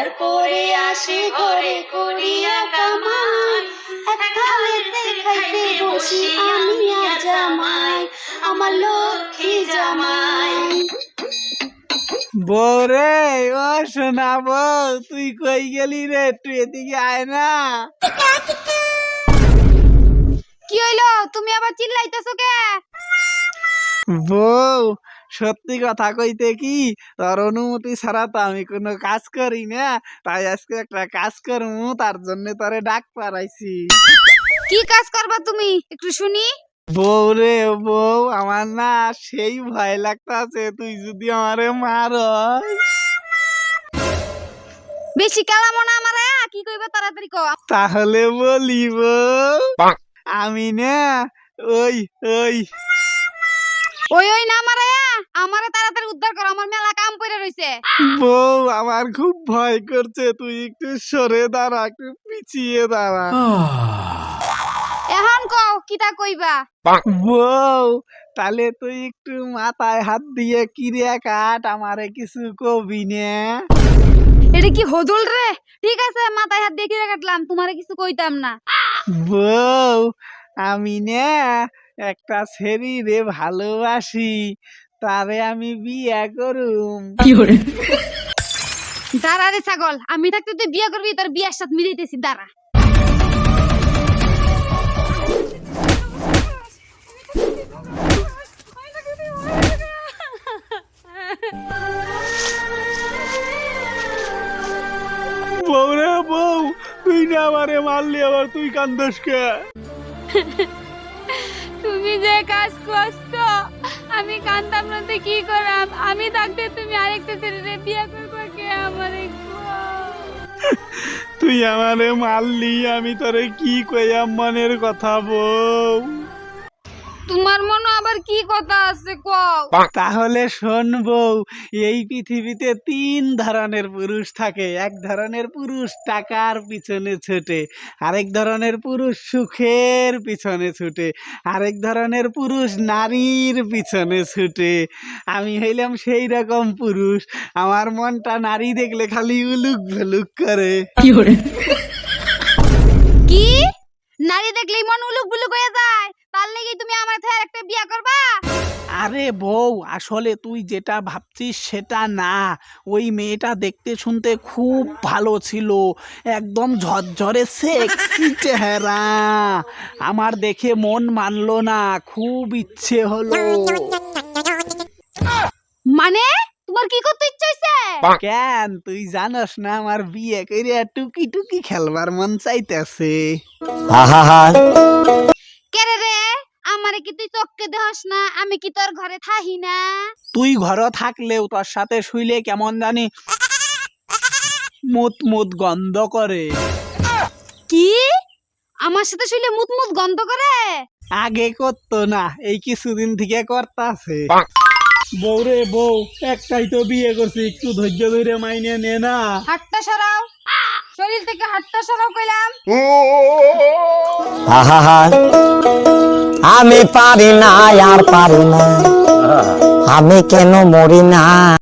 বাজার করে আসি ঘরে করিয়া কামাই, এক থালিতে খাইতে বসি আমি আর জামাই, আমার লক্ষ্মী জামাই। বৌরে, ও শোনা বউ, তুই কই গেলি রে? একটু এদিকে আয় না। কি হইলো? তুমি আবার চিল্লাইতেছো কে? বউ, সত্যি কথা কইতে কি, তোর অনুমতি ছাড়া তো আমি কোনো কাজ করি না, তাই আজকে একটা কাজ করবো, তার জন্য তোরে ডাক পারাইছি। কি কাজ করবা তুমি? একটু শুনি। বউ রে বউ, আমার না সেই ভয় লাগতাছে, তুই যদি আমারে মারস। বেশি কালামো না আমারে, কি কইবা তাড়াতাড়ি কও। তাহলে বলি বউ, আমি না ওই ওই ওই ওই না মারে, আমারে তাড়াতাড়ি উদ্ধার করো, আমার মেলা কাম পড়ে রইছে। বউ, আমার খুব ভয় করছে, তুই একটু সরে দাঁড়া, একটু পিছিয়ে দাঁড়া। এখন কও কিটা কইবা। বউ, তাহলে তুই একটু মাথায় হাত দিয়ে কিরিয়া কাট, আমারে কিছু কবি না। এটা কি হদুল রে? ঠিক আছে, মাথায় হাত দিয়ে কিরে কাটলাম, তোমারে কিছু কইতাম না। বউ, আমি না একটা ছেড়ি ভালোবাসি, তারে আমি বিয়ে করুম। দাঁড়া রে ছাগল, আমি থাকতে তুই বিয়ে করবি, তোর বিয়ের সাথে মিলাইতেছি, দাঁড়া। বউ রে বউ, তুই না আমারে মারলি, আবার তুই কান্দস কে? তুমি যে কাজ করছো, আমি কান্দাম না তো কি করাম? আমি থাকতে তুমি আরেকটা ছেলেরে বিয়ে করবে কে? আমারে তুই আমারে মারলি, আমি তোরে কি কইয়াম মনের কথা বউ। তোমার মনে আবার কি কথা আছে কও। তাহলে শোন বউ, এই পৃথিবীতে 3 ধরনের পুরুষ থাকে। এক ধরনের পুরুষ টাকার পিছনে ছুটে, আরেক ধরনের পুরুষ সুখের পিছনে ছুটে, আরেক ধরনের পুরুষ নারীর পিছনে ছুটে। আমি হইলাম সেই রকম পুরুষ, আমার মনটা নারী দেখলে খালি উলুক ভুলুক করে। কি? নারী দেখলেই মন উলুক বুলুক হয়ে যায়? তার লাগি তুমি আমার থেকে একটা বিয়ে করবা? আরে বউ, আসলে তুই যেটা ভাবছিস সেটা না। ওই মেয়েটা দেখতে শুনতে খুব ভালো ছিল, একদম ঝরঝরে সেক্সি চেহারা। আমার দেখে মন মানলো না, খুব ইচ্ছে হলো। মানে তোমার কি করতে ইচ্ছা হইছে? কেন, তুই জানোস না আমার বিয়ে করে টুকি টুকি খেলবার মন চাইতেছে। কেরে রে, আমারে কি তুই চোখকে দেহস না? আমি কি তোর ঘরে থাহি না? তুই ঘরে থাকলেও তোর সাথে শুইলে কেমন জানি মুত মুত গন্ধ করে। কি? আমার সাথে শুইলে মুত মুত গন্ধ করে? আগে করতো না, এই কিছুদিন থেকে করতাছে। বউ রে বউ, একটাই তো বিয়ে করছি, একটু ধৈর্য ধরে মাইনে নে না। হাতটা সরাও, শরীর থেকে হাতটা সরাও কইলাম। আমি পারি না আর পারি না, আমি কেন মরি না।